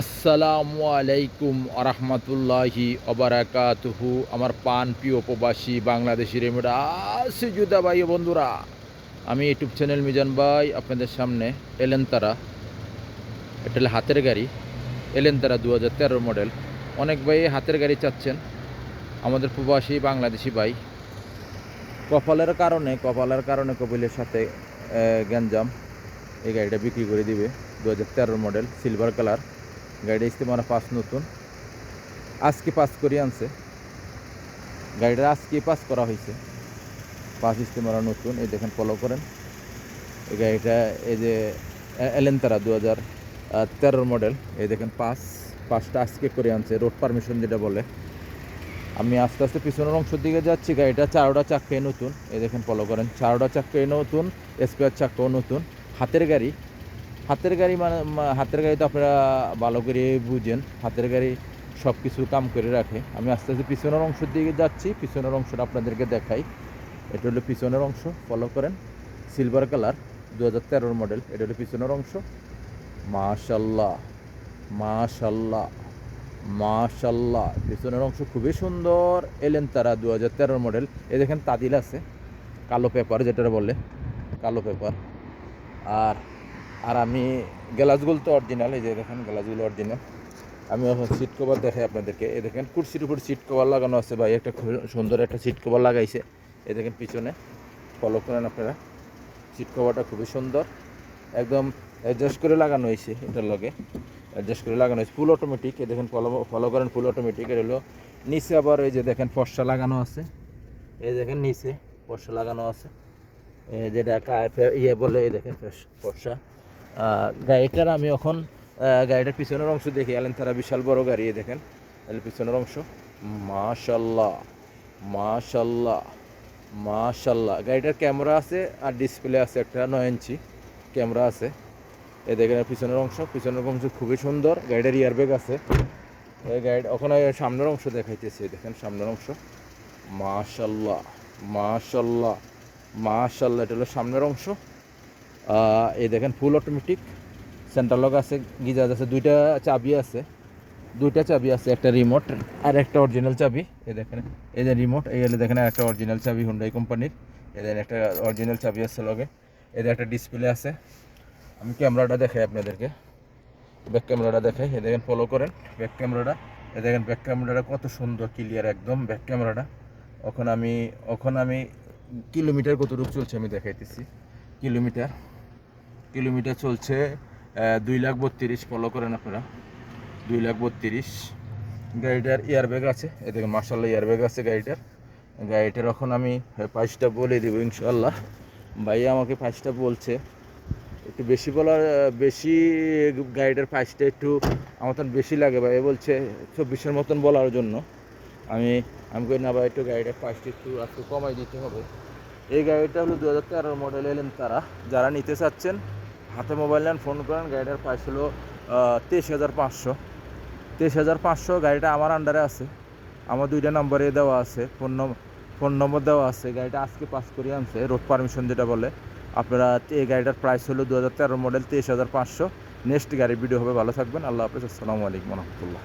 আসসালামু আলাইকুম আরহামতুল্লাহি অবরাকাতুহু। আমার পান প্রিয় প্রবাসী বাংলাদেশি রেমিডা আছে জুদা ভাই ও বন্ধুরা, আমি ইউটিউব চ্যানেল মিজান ভাই আপনাদের সামনে এলেনতারা, এটা হলো হাতের গাড়ি এলেনতারা 2013 মডেল। অনেক ভাই হাতের গাড়ি চাচ্ছেন, আমাদের প্রবাসী বাংলাদেশি ভাই কপালের কারণে কপিলের সাথে গ্যাঞ্জাম এই গাড়িটা বিক্রি করে দিবে। 2013 মডেল সিলভার কালার গাড়িটা ইস্তেমারা পাস নতুন, আজকে পাস করে আনছে গাড়িটা, আজকে পাস করা হয়েছে, পাস ইস্তেমারা নতুন। এই দেখেন ফলো করেন এই গাড়িটা, এই যে এলেনতারা 2013 মডেল। এই দেখেন পাসটা আজকে করে আনছে, রোড পারমিশন যেটা বলে। আমি আস্তে আস্তে পিছনের অংশের দিকে যাচ্ছি, গাড়িটা চারোটা চাক্কাই নতুন। এই দেখেন ফলো করেন, চারোটা চাক্কাই নতুন, স্পেয়ার চাক্কাও নতুন। হাতের গাড়ি মানে হাতের গাড়ি তো আপনারা ভালো করে বুঝেন, হাতের গাড়ি সব কিছু কাম করে রাখে। আমি আস্তে আস্তে পিছনের অংশের দিকে যাচ্ছি, পিছনের অংশটা আপনাদেরকে দেখাই। এটা হলো পিছনের অংশ, ফলো করেন, সিলভার কালার 2013 মডেল। এটা হলো পিছনের অংশ। মাশাল্লাহ মাশাল্লাহ মাশাল্লাহ, পিছনের অংশ খুবই সুন্দর। এলেনতারা 2013 মডেল। এই দেখেন তাদিল আছে, কালো পেপার যেটা বলে, কালো পেপার। আর আর আমি গ্লাসগুলো তো অরিজিনাল, এই যে দেখেন গ্লাসগুলো অরিজিনাল। আমি এখন সিট কভার দেখাই আপনাদেরকে। এই দেখেন কুরসির উপর সিট কভার লাগানো আছে, ভাই একটা সুন্দর একটা সিট কভার লাগাইছে। এই দেখেন পিছনে, ফলো করেন আপনারা, সিট কভারটা খুবই সুন্দর, একদম অ্যাডজাস্ট করে লাগানো হয়েছে। এটার লগে অ্যাডজাস্ট করে লাগানো হয়েছে, ফুল অটোমেটিক। এই দেখেন ফলো করেন, ফুল অটোমেটিক। এটা হলো নিচে আবার এই যে দেখেন ফর্সা লাগানো আছে, এই দেখেন নিচে ফর্সা লাগানো আছে, যেটা ইয়ে বলে। এই দেখেন ফর্সা গাড়িটার। আমি এখন গাড়িটার পিছনের অংশ দেখি। এলেনতারা বিশাল বড় গাড়ি, দেখেন পিছনের অংশ। মাশাল্লাহ মাশাল্লাহ মাশাল্লাহ, গাড়িটার ক্যামেরা আছে আর ডিসপ্লে আছে, একটা 9 ইঞ্চি ক্যামেরা আছে। এই দেখেন পিছনের অংশ খুবই সুন্দর। গাড়িটার ইয়ারব্যাগ আছে। এই গাড়ি ওখানে সামনের অংশ দেখাইতেছে, দেখেন সামনের অংশ। মাশাল্লাহ মাশাল্লাহ মাশাল্লাহ, এটা হলো সামনের অংশ। এই দেখেন ফুল অটোমেটিক, সেন্টার লক আছে, গিজার আছে, দুইটা চাবি আছে, একটা রিমোট আর একটা অরিজিনাল চাবি। এই দেখেন, এই যে রিমোট, এই হলে দেখেন একটা অরিজিনাল চাবি হুন্ডাই কোম্পানির। এদের একটা অরিজিনাল চাবি আছে লগে। এদের একটা ডিসপ্লে আছে। আমি ক্যামেরাটা দেখাই আপনাদেরকে, ব্যাক ক্যামেরাটা দেখাই। এ দেখেন ফলো করেন ব্যাক ক্যামেরাটা। এ দেখেন ব্যাক ক্যামেরাটা কত সুন্দর ক্লিয়ার একদম ব্যাক ক্যামেরাটা। ওখানে আমি কিলোমিটার কতটুকু চলছে আমি দেখাইতেছি। কিলোমিটার চলছে 2,32,000। ফলো করেন আপনারা, 2,32,000। গাড়িটার এয়ারব্যাগ আছে, এ দেখেন মার্শাল্লাহ এয়ারব্যাগ আছে গাড়িটার। এখন আমি প্রাইসটা বলে দেবো ইনশাল্লাহ। ভাইয়া আমাকে প্রাইসটা বলছে, একটু বেশি গাড়িটার প্রাইসটা একটু আমার তো বেশি লাগে। ভাই বলছে 24-এর মতন বলার জন্য। আমি কই না ভাই, একটু গাড়িটার প্রাইসটা একটু কমাই দিতে হবে। এই গাড়িটা হলো 2013 মডেল এলেনতারা। যারা নিতে চাচ্ছেন হাতে মোবাইল নেন, ফোন করেন। গাড়িটার প্রাইস হলো 23,500। গাড়িটা আমার আন্ডারে আছে, আমার 2টা নম্বরে দেওয়া আছে, ফোন নম্বর দেওয়া আছে। গাড়িটা আজকে পাস করে আনছে, রোড পারমিশন যেটা বলে। আপনারা এই গাড়িটার প্রাইস হলো 2013 মডেল, 23,500। নেক্সট গাড়ির ভিডিও হবে, ভালো থাকবেন, আল্লাহ হাফেজ, আসসালামু আলাইকুম রহমতুল্লাহ।